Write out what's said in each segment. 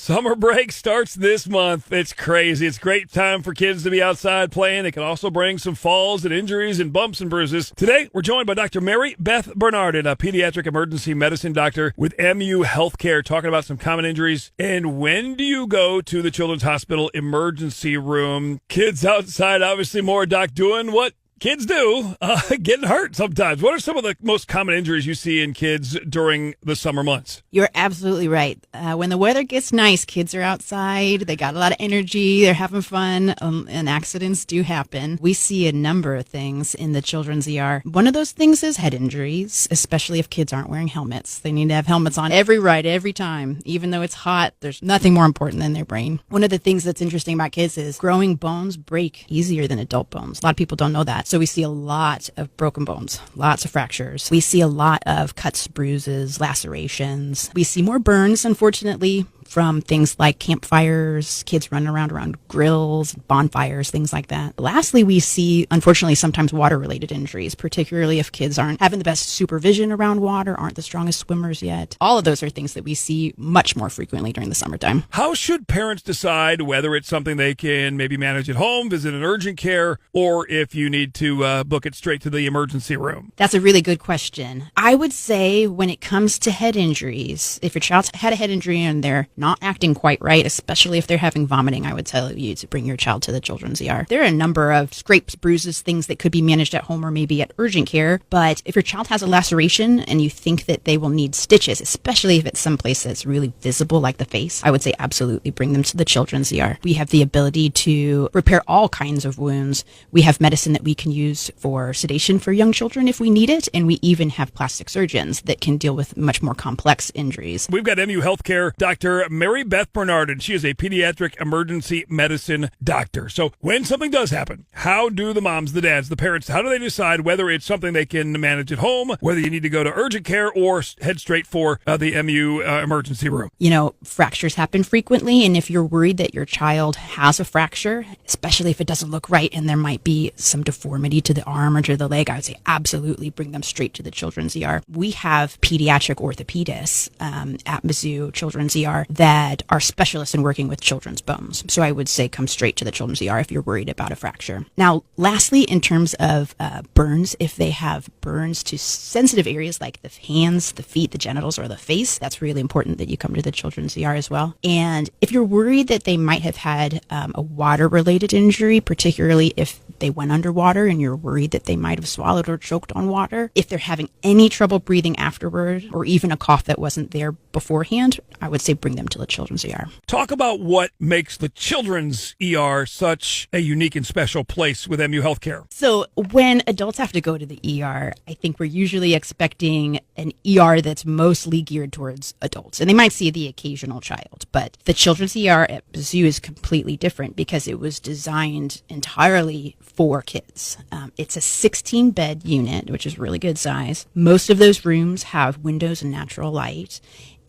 Summer break starts this month. It's crazy. It's a great time for kids to be outside playing. It can also bring some falls and injuries and bumps and bruises. Today, we're joined by Dr. Mary Beth Bernadin, a pediatric emergency medicine doctor with MU Healthcare, talking about some common injuries. And when do you go to the Children's Hospital emergency room? Kids outside, obviously more, Doc, doing what kids do, getting hurt sometimes. What are some of the most common injuries you see in kids during the summer months? You're absolutely right. When the weather gets nice, kids are outside. They got a lot of energy. They're having fun, and accidents do happen. We see a number of things in the children's ER. One of those things is head injuries, especially if kids aren't wearing helmets. They need to have helmets on every ride, every time. Even though it's hot, there's nothing more important than their brain. One of the things that's interesting about kids is growing bones break easier than adult bones. A lot of people don't know that. So we see a lot of broken bones, lots of fractures. We see a lot of cuts, bruises, lacerations. We see more burns, unfortunately, from things like campfires, kids running around grills, bonfires, things like that. Lastly, we see, unfortunately, sometimes water-related injuries, particularly if kids aren't having the best supervision around water, aren't the strongest swimmers yet. All of those are things that we see much more frequently during the summertime. How should parents decide whether it's something they can maybe manage at home, visit an urgent care, or if you need to book it straight to the emergency room? That's a really good question. I would say when it comes to head injuries, if your child's had a head injury and they're not acting quite right, especially if they're having vomiting, I would tell you to bring your child to the children's ER. There are a number of scrapes, bruises, things that could be managed at home or maybe at urgent care. But if your child has a laceration and you think that they will need stitches, especially if it's someplace that's really visible like the face, I would say absolutely bring them to the children's ER. We have the ability to repair all kinds of wounds. We have medicine that we can use for sedation for young children if we need it. And we even have plastic surgeons that can deal with much more complex injuries. We've got MU Healthcare, Dr. Mary Beth Bernadin. She is a pediatric emergency medicine doctor. So when something does happen, how do the moms, the dads, the parents, how do they decide whether it's something they can manage at home, whether you need to go to urgent care or head straight for the MU emergency room? You know, fractures happen frequently, and if you're worried that your child has a fracture, especially if it doesn't look right and there might be some deformity to the arm or to the leg, I would say absolutely bring them straight to the children's ER. We have pediatric orthopedists at Mizzou Children's ER that are specialists in working with children's bones. So I would say come straight to the children's ER if you're worried about a fracture. Now, lastly, in terms of burns, if they have burns to sensitive areas like the hands, the feet, the genitals, or the face, that's really important that you come to the children's ER as well. And if you're worried that they might have had a water-related injury, particularly if they went underwater and you're worried that they might have swallowed or choked on water, if they're having any trouble breathing afterward or even a cough that wasn't there beforehand, I would say bring them to the children's ER. Talk about what makes the children's ER such a unique and special place with MU Healthcare. So when adults have to go to the ER, I think we're usually expecting an ER that's mostly geared towards adults. And they might see the occasional child. But the children's ER at Mizzou is completely different because it was designed entirely for kids. It's a 16-bed unit, which is really good size. Most of those rooms have windows and natural light.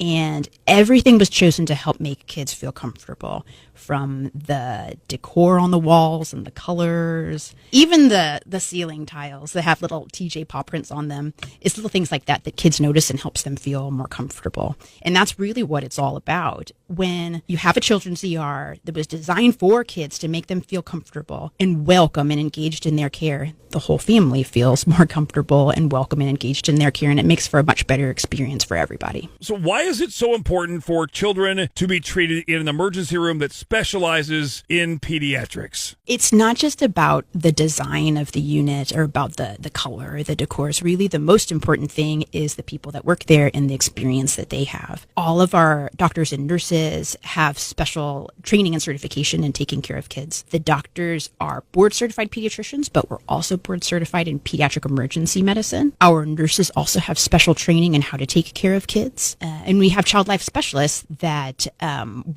And everything was chosen to help make kids feel comfortable, from the decor on the walls and the colors, even the ceiling tiles that have little TJ paw prints on them. It's little things like that that kids notice and helps them feel more comfortable. And that's really what it's all about. When you have a children's ER that was designed for kids to make them feel comfortable and welcome and engaged in their care, the whole family feels more comfortable and welcome and engaged in their care, and it makes for a much better experience for everybody. So why is it so important for children to be treated in an emergency room that specializes in pediatrics? It's not just about the design of the unit or about the color or the decors. Really, the most important thing is the people that work there and the experience that they have. All of our doctors and nurses have special training and certification in taking care of kids. The doctors are board certified pediatricians, but we're also board certified in pediatric emergency medicine. Our nurses also have special training in how to take care of kids. And we have child life specialists that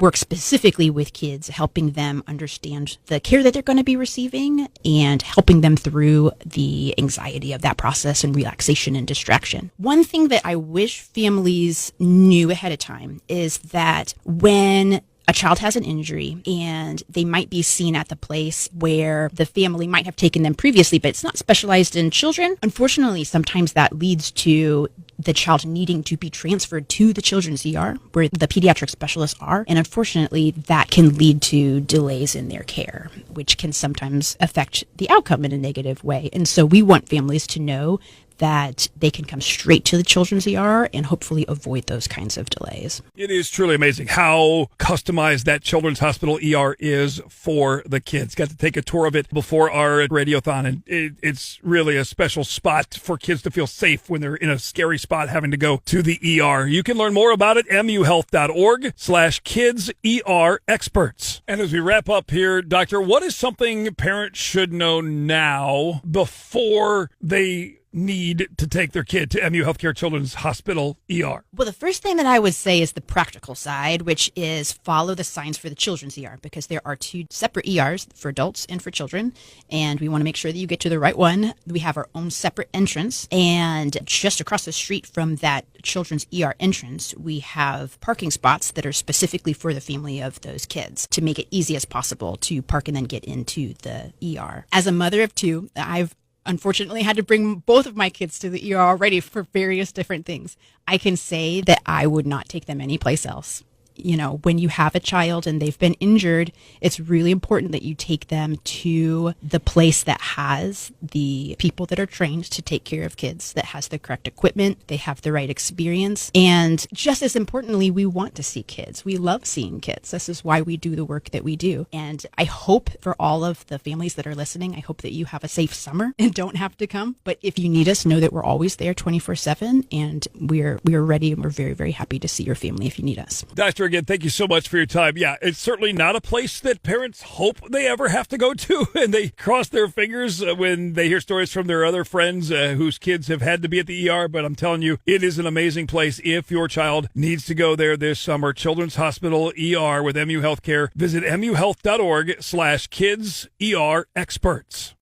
work specifically with kids, helping them understand the care that they're going to be receiving and helping them through the anxiety of that process and relaxation and distraction. One thing that I wish families knew ahead of time is that when a child has an injury and they might be seen at the place where the family might have taken them previously, but it's not specialized in children. Unfortunately, sometimes that leads to the child needing to be transferred to the children's ER where the pediatric specialists are. And unfortunately, that can lead to delays in their care, which can sometimes affect the outcome in a negative way. And so we want families to know that they can come straight to the children's ER and hopefully avoid those kinds of delays. It is truly amazing how customized that children's hospital ER is for the kids. Got to take a tour of it before our radiothon, and it's really a special spot for kids to feel safe when they're in a scary spot having to go to the ER. You can learn more about it, muhealth.org/kids-ER-experts. And as we wrap up here, Doctor, what is something parents should know now before they need to take their kid to MU Healthcare Children's Hospital ER? Well, the first thing that I would say is the practical side, which is follow the signs for the children's ER, because there are 2 separate ERs for adults and for children, and we want to make sure that you get to the right one. We have our own separate entrance, and just across the street from that children's ER entrance, we have parking spots that are specifically for the family of those kids to make it easy as possible to park and then get into the ER. As a mother of 2, I've unfortunately had to bring both of my kids to the ER already for various different things. I can say that I would not take them anyplace else. You know, when you have a child and they've been injured, it's really important that you take them to the place that has the people that are trained to take care of kids, that has the correct equipment, they have the right experience. And just as importantly, we want to see kids. We love seeing kids. This is why we do the work that we do. And I hope for all of the families that are listening, I hope that you have a safe summer and don't have to come. But if you need us, know that we're always there 24/7, and we're ready, and we're very, very happy to see your family if you need us. Doctor, again, thank you so much for your time. Yeah, it's certainly not a place that parents hope they ever have to go to, and they cross their fingers when they hear stories from their other friends whose kids have had to be at the ER. But I'm telling you, it is an amazing place if your child needs to go there this summer. Children's Hospital ER with MU Healthcare. Visit muhealth.org/kids-ER-experts.